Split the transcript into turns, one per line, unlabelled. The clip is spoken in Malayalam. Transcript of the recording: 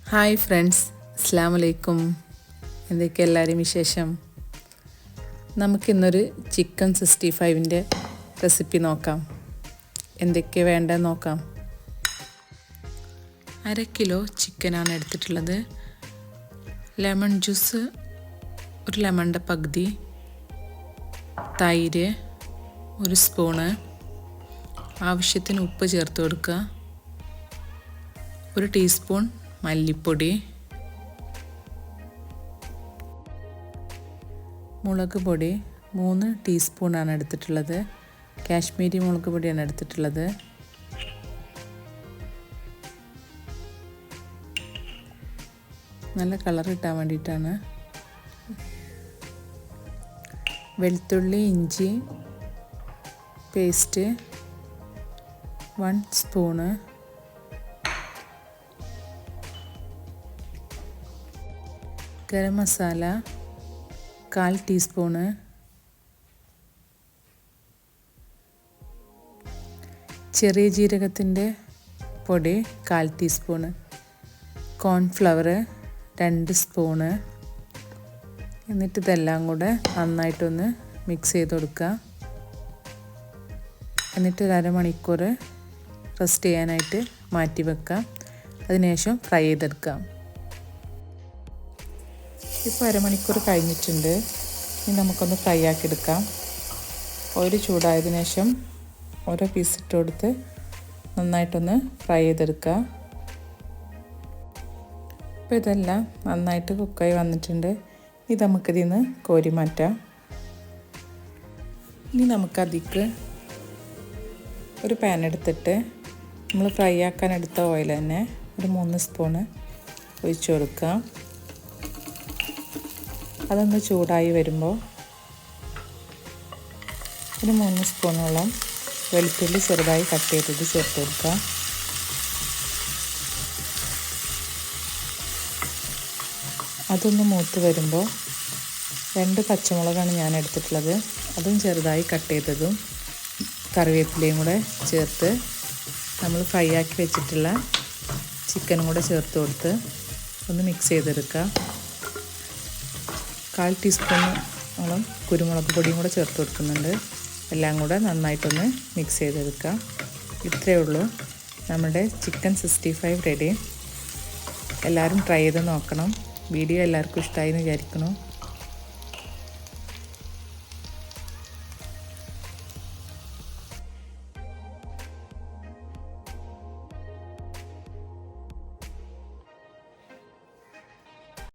ഹായ് ഫ്രണ്ട്സ്, അസ്സലാമു അലൈക്കും. എന്തൊക്കെ എല്ലാവരും വിശേഷം? നമുക്കിന്നൊരു ചിക്കൻ 65ൻ്റെ റെസിപ്പി നോക്കാം. എന്തൊക്കെ വേണ്ടതെന്ന് നോക്കാം. 1/2 കിലോ ചിക്കനാണ് എടുത്തിട്ടുള്ളത്. ലെമൺ ജ്യൂസ്, ഒരു ലെമണിൻ്റെ പകുതി, തൈര് 1 സ്പൂണ്, ആവശ്യത്തിന് ഉപ്പ് ചേർത്ത് കൊടുക്കുക, 1 ടീസ്പൂൺ മല്ലിപ്പൊടി, മുളക് പൊടി 3 ടീസ്പൂണാണ് എടുത്തിട്ടുള്ളത്. കാശ്മീരി മുളക് പൊടിയാണ് എടുത്തിട്ടുള്ളത്. നല്ല കളർ കിട്ടാൻ വേണ്ടിയിട്ടാണ്. വെളുത്തുള്ളി ഇഞ്ചി paste 1 spoon, garam masala 1/4 teaspoon, ചെറിയ ജീരകത്തിൻ്റെ പൊടി 1/4 ടീസ്പൂണ്, കോൺഫ്ലവർ 2 സ്പൂണ്. എന്നിട്ട് ഇതെല്ലാം കൂടെ നന്നായിട്ടൊന്ന് മിക്സ് ചെയ്ത് കൊടുക്കുക. എന്നിട്ട് 1/2 മണിക്കൂർ റെസ്റ്റ് ചെയ്യാനായിട്ട് മാറ്റി വെക്കാം. അതിനുശേഷം ഫ്രൈ ചെയ്തെടുക്കാം. ഇപ്പോൾ 1/2 മണിക്കൂർ കഴിഞ്ഞിട്ടുണ്ട്. ഇനി നമുക്കൊന്ന് ഫ്രൈ ആക്കി എടുക്കാം. ഓയിൽ ചൂടായതിനു ശേഷം ഓരോ പീസ് ഇട്ട് കൊടുത്ത് നന്നായിട്ടൊന്ന് ഫ്രൈ ചെയ്തെടുക്കുക. ഇപ്പോൾ ഇതെല്ലാം നന്നായിട്ട് കുക്കായി വന്നിട്ടുണ്ട്. ഇത് നമുക്കിതിൽ നിന്ന് കോരി മാറ്റാം. ഇനി നമുക്കതിക്ക് ഒരു പാൻ എടുത്തിട്ട് നമ്മൾ ഫ്രൈ ആക്കാൻ എടുത്ത ഓയിൽ തന്നെ ഒരു 3 സ്പൂണ് ഒഴിച്ചു കൊടുക്കാം. അതൊന്ന് ചൂടായി വരുമ്പോൾ ഒരു 3 സ്പൂണോളം വെളുത്തുള്ളി ചെറുതായി കട്ട് ചെയ്തത് ചേർത്ത് കൊടുക്കാം. അതൊന്ന് മൂത്ത് വരുമ്പോൾ 2 പച്ചമുളകാണ് ഞാൻ എടുത്തിട്ടുള്ളത്. അതും ചെറുതായി കട്ട് ചെയ്തതും കറിവേപ്പിലയും കൂടെ ചേർത്ത് നമ്മൾ ഫ്രൈ ആക്കി വെച്ചിട്ടുള്ള ചിക്കനും കൂടെ ചേർത്ത് കൊടുത്ത് ഒന്ന് മിക്സ് ചെയ്തെടുക്കുക. 1/4 ടീസ്പൂണോളം കുരുമുളക് പൊടിയും കൂടെ ചേർത്ത് കൊടുക്കുന്നുണ്ട്. എല്ലാം കൂടെ നന്നായിട്ടൊന്ന് മിക്സ് ചെയ്തെടുക്കാം. ഇത്രയേ ഉള്ളൂ, നമ്മുടെ ചിക്കൻ 65 റെഡി. എല്ലാവരും ട്രൈ ചെയ്ത് നോക്കണം. വീഡിയോ എല്ലാവർക്കും ഇഷ്ടമായി എന്ന് വിചാരിക്കുന്നു.